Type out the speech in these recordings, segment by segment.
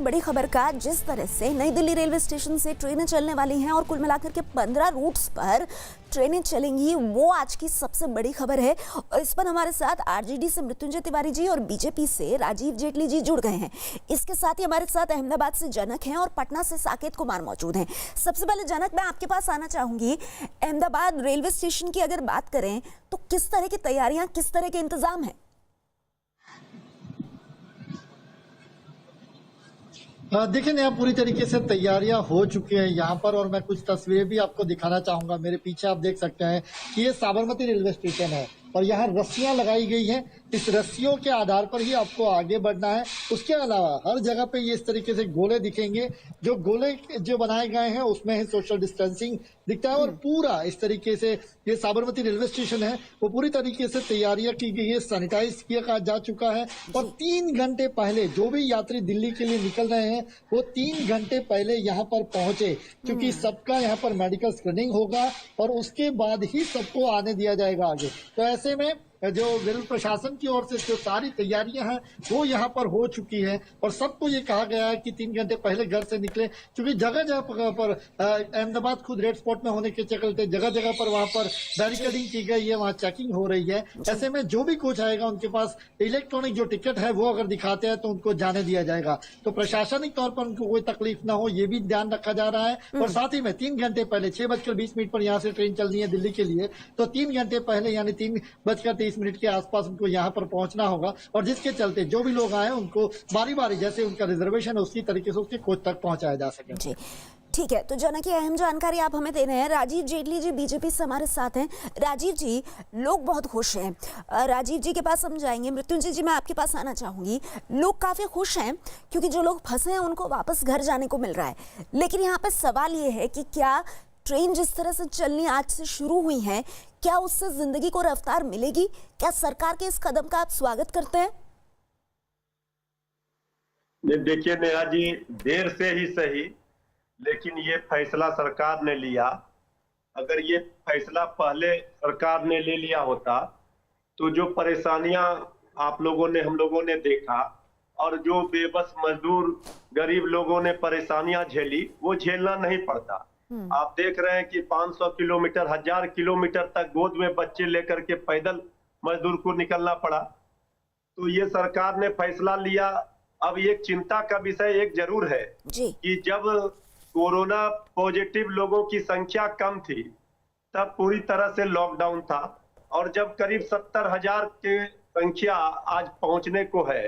बड़ी खबर का जिस तरह से नई दिल्ली रेलवे स्टेशन से ट्रेनें चलने वाली हैं और कुल मिलाकर के 15 रूट्स पर ट्रेनें चलेंगी, वो आज की सबसे बड़ी खबर है। और इस पर हमारे साथ आरजेडी से मृत्युंजय तिवारी जी और बीजेपी से राजीव जेटली जी जुड़ गए हैं। इसके साथ ही हमारे साथ अहमदाबाद से जनक हैं और पटना से साकेत कुमार मौजूद हैं। सबसे पहले जनक, मैं आपके पास आना चाहूंगी। अहमदाबाद रेलवे स्टेशन की अगर बात करें तो किस तरह की तैयारियां, किस तरह के इंतजाम है? देखिए यहाँ पूरी तरीके से तैयारियां हो चुकी हैं यहाँ पर, और मैं कुछ तस्वीरें भी आपको दिखाना चाहूंगा। मेरे पीछे आप देख सकते हैं कि ये साबरमती रेलवे स्टेशन है और यहाँ रस्सियां लगाई गई हैं। इस रस्सियों के आधार पर ही आपको आगे बढ़ना है। उसके अलावा हर जगह पे ये इस तरीके से गोले दिखेंगे। जो गोले जो बनाए गए हैं उसमें ही सोशल डिस्टेंसिंग दिखता है, और पूरा इस तरीके से ये साबरमती रेलवे स्टेशन है वो पूरी तरीके से तैयारियां की गई है, सैनिटाइज किया जा चुका है। और 3 घंटे पहले जो भी यात्री दिल्ली के लिए निकल रहे हैं वो 3 घंटे पहले यहाँ पर पहुंचे, क्योंकि सबका यहाँ पर मेडिकल स्क्रीनिंग होगा और उसके बाद ही सबको आने दिया जाएगा आगे। तो ऐसे में जो रेल प्रशासन की ओर से जो सारी तैयारियां हैं वो यहाँ पर हो चुकी है, और सबको ये कहा गया है कि 3 घंटे पहले घर से निकले, क्योंकि जगह जगह पर अहमदाबाद खुद रेड स्पॉट में होने के चलते जगह जगह पर वहाँ पर बैरिकेडिंग की गई है, वहाँ चेकिंग हो रही है। ऐसे में जो भी कोच आएगा उनके पास इलेक्ट्रॉनिक जो टिकट है वो अगर दिखाते हैं तो उनको जाने दिया जाएगा। तो प्रशासनिक तौर पर उनको कोई तकलीफ ना हो ये भी ध्यान रखा जा रहा है। और साथ ही में 3 घंटे पहले 6:20 पर यहाँ से ट्रेन चलनी है दिल्ली के लिए, तो 3 घंटे पहले यानी 3:30 मिनट के आसपास उनको यहाँ पर पहुंचना होगा, और जिसके चलते जो भी लोग आए उनको बारी बारी जैसे उनका रिजर्वेशन है उसी तरीके से उसके कोच तक पहुंचाया जा सके। जी ठीक है, तो जनक की अहम जानकारी आप हमें दे रहे हैं। राजीव जेटली जी बीजेपी से हमारे साथ हैं। राजीव जी, लोग बहुत खुश हैं। राजीव जी के पास हम जाएंगे। मृत्युंजय जी, मैं आपके पास आना चाहूंगी। लोग काफी खुश हैं क्योंकि जो लोग फंसे हैं उनको वापस घर जाने को मिल रहा है, लेकिन यहाँ पे सवाल ये है कि क्या ट्रेन जिस तरह से चलनी आज से शुरू हुई है, क्या उससे जिंदगी को रफ्तार मिलेगी? क्या सरकार के इस कदम का आप स्वागत करते हैं? देखिए नेहा जी, देर से ही सही, लेकिन ये फैसला सरकार ने लिया। अगर ये फैसला पहले सरकार ने ले लिया होता तो जो परेशानियां आप लोगों ने, हम लोगों ने देखा, और जो बेबस मजदूर गरीब लोगों ने परेशानियां झेली, वो झेलना नहीं पड़ता। आप देख रहे हैं कि 500 किलोमीटर, 1000 किलोमीटर तक गोद में बच्चे लेकर के पैदल मजदूर को निकलना पड़ा। तो ये सरकार ने फैसला लिया। अब एक चिंता का विषय एक जरूर है कि जब कोरोना पॉजिटिव लोगों की संख्या कम थी तब पूरी तरह से लॉकडाउन था, और जब करीब 70,000 की संख्या आज पहुंचने को है,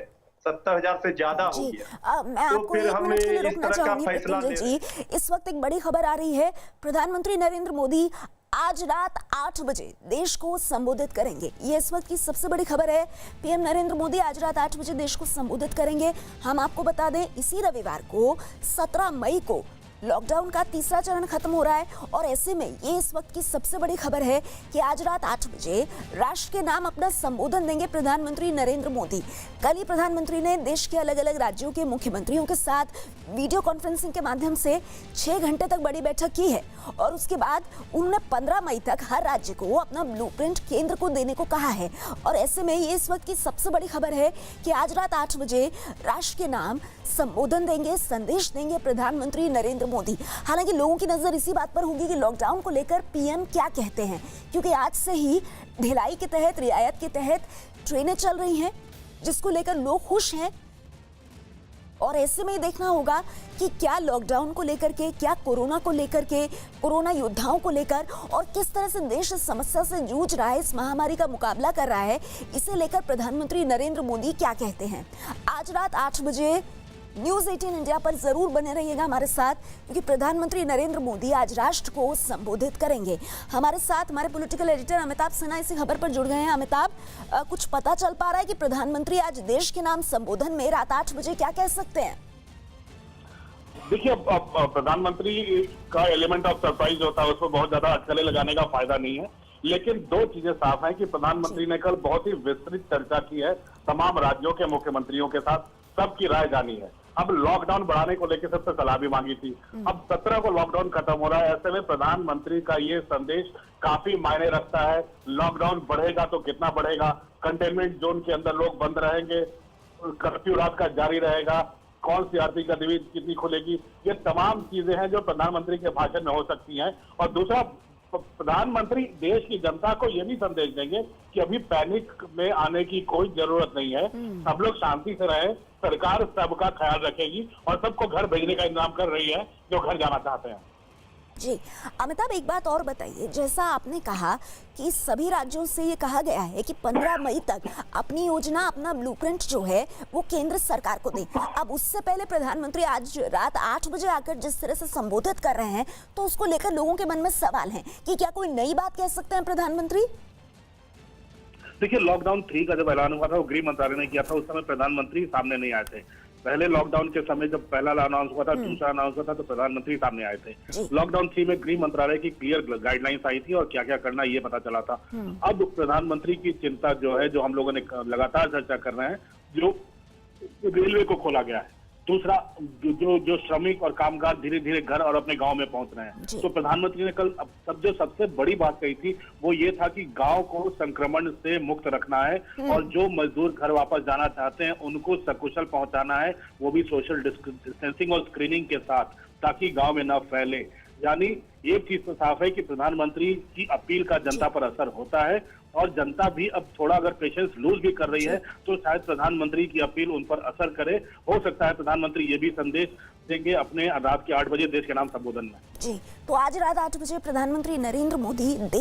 70,000 से ज्यादा हो गया। मैं तो आपको फिर एक मिनट के लिए रोकना चाहूंगी मृत्युंजय जी। इस वक्त एक बड़ी खबर आ रही है। प्रधानमंत्री नरेंद्र मोदी आज रात 8 बजे देश को संबोधित करेंगे। ये इस वक्त की सबसे बड़ी खबर है। पीएम नरेंद्र मोदी आज रात 8 बजे देश को संबोधित करेंगे। हम आपको बता दें, इसी रविवार को 17 मई को लॉकडाउन का तीसरा चरण खत्म हो रहा है, और ऐसे में ये इस वक्त की सबसे बड़ी खबर है कि आज रात 8 बजे राष्ट्र के नाम अपना संबोधन देंगे प्रधानमंत्री नरेंद्र मोदी। कल ही प्रधानमंत्री ने देश के अलग अलग राज्यों के मुख्यमंत्रियों के साथ वीडियो कॉन्फ्रेंसिंग के माध्यम से 6 घंटे तक बड़ी बैठक की है, और उसके बाद उन्होंने 15 मई तक हर राज्य को अपना ब्लूप्रिंट केंद्र को देने को कहा है। और ऐसे में ये इस वक्त की सबसे बड़ी खबर है कि आज रात 8 बजे राष्ट्र के नाम संबोधन देंगे, संदेश देंगे प्रधानमंत्री नरेंद्र मोदी। हालांकि लोगों की नजर इसी बात पर होगी कि लॉकडाउन को लेकर पीएम क्या कहते हैं, क्योंकि आज से ही ढिलाई के तहत, रियायत के तहत ट्रेनें चल रही हैं, जिसको लेकर लोग खुश हैं। और ऐसे में देखना होगा कि क्या लॉकडाउन को लेकर के, क्या कोरोना को लेकर के, कोरोना योद्धाओं को लेकर, और किस तरह से देश इस समस्या से जूझ रहा है, इस महामारी का मुकाबला कर रहा है, इसे लेकर प्रधानमंत्री नरेंद्र मोदी क्या कहते हैं। आज रात 8 बजे न्यूज़ 18 इंडिया पर जरूर बने रहिएगा हमारे साथ, क्योंकि प्रधानमंत्री नरेंद्र मोदी आज राष्ट्र को संबोधित करेंगे। हमारे साथ हमारे पॉलिटिकल एडिटर अमिताभ सिन्हा इसी खबर पर जुड़ गए हैं। अमिताभ, कुछ पता चल पा रहा है कि प्रधानमंत्री आज देश के नाम संबोधन में रात 8 बजे क्या कह सकते हैं? देखिए, प्रधानमंत्री का एलिमेंट ऑफ सरप्राइज होता है, उसको बहुत ज्यादा अटकलें लगाने का फायदा नहीं है। लेकिन 2 चीजें साफ है कि प्रधानमंत्री ने कल बहुत ही विस्तृत चर्चा की है तमाम राज्यों के मुख्यमंत्रियों के साथ, सबकी राय जानी है। अब लॉकडाउन बढ़ाने को लेकर सबसे सलाह भी मांगी थी। अब 17 को लॉकडाउन खत्म हो रहा है, ऐसे में प्रधानमंत्री का ये संदेश काफी मायने रखता है। लॉकडाउन बढ़ेगा तो कितना बढ़ेगा, कंटेनमेंट जोन के अंदर लोग बंद रहेंगे, कर्फ्यू रात का जारी रहेगा, कौन सी आर्थिक गतिविधि कितनी खुलेगी, ये तमाम चीजें हैं जो प्रधानमंत्री के भाषण में हो सकती हैं। और दूसरा, प्रधानमंत्री देश की जनता को ये भी संदेश देंगे कि अभी पैनिक में आने की कोई जरूरत नहीं है, सब लोग शांति से रहें, सरकार सबका ख्याल रखेगी और सबको घर भेजने का इंतजाम कर रही है जो घर जाना चाहते हैं। जी अमिताभ, एक बात और बताइए, जैसा आपने कहा कि सभी राज्यों से ये कहा गया है कि 15 मई तक अपनी योजना, अपना ब्लूप्रिंट जो है वो केंद्र सरकार को दें। अब उससे पहले प्रधानमंत्री आज रात 8 बजे आकर जिस तरह से संबोधित कर रहे हैं, तो उसको लेकर लोगों के मन में सवाल है कि क्या कोई नई बात कह सकते हैं प्रधानमंत्री? देखिए, लॉकडाउन 3 का जब ऐलान हुआ था, वो गृह मंत्रालय ने किया था, उस समय प्रधानमंत्री सामने नहीं आए थे। पहले लॉकडाउन के समय जब पहला अनाउंस हुआ था, दूसरा अनाउंस हुआ था, तो प्रधानमंत्री सामने आए थे। लॉकडाउन 3 में गृह मंत्रालय की क्लियर गाइडलाइंस आई थी और क्या क्या करना ये पता चला था। अब प्रधानमंत्री की चिंता जो है, जो हम लोगों ने लगातार चर्चा कर रहे हैं, जो रेलवे को खोला गया है, दूसरा जो श्रमिक और कामगार धीरे धीरे घर और अपने गांव में पहुंच रहे हैं। तो प्रधानमंत्री ने कल जो सबसे बड़ी बात कही थी वो ये था कि गांव को संक्रमण से मुक्त रखना है और जो मजदूर घर वापस जाना चाहते हैं उनको सकुशल पहुंचाना है, वो भी सोशल डिस्टेंसिंग और स्क्रीनिंग के साथ, ताकि गांव में न फैले। यानी एक चीज तो साफ है कि प्रधानमंत्री की अपील का जनता पर असर होता है और जनता भी अब थोड़ा अगर पेशेंस लूज भी कर रही है तो शायद प्रधानमंत्री की अपील उन पर असर करे। हो सकता है प्रधानमंत्री ये भी संदेश देंगे अपने रात के 8 बजे देश के नाम संबोधन में। जी, तो आज रात 8 बजे प्रधानमंत्री नरेंद्र मोदी देश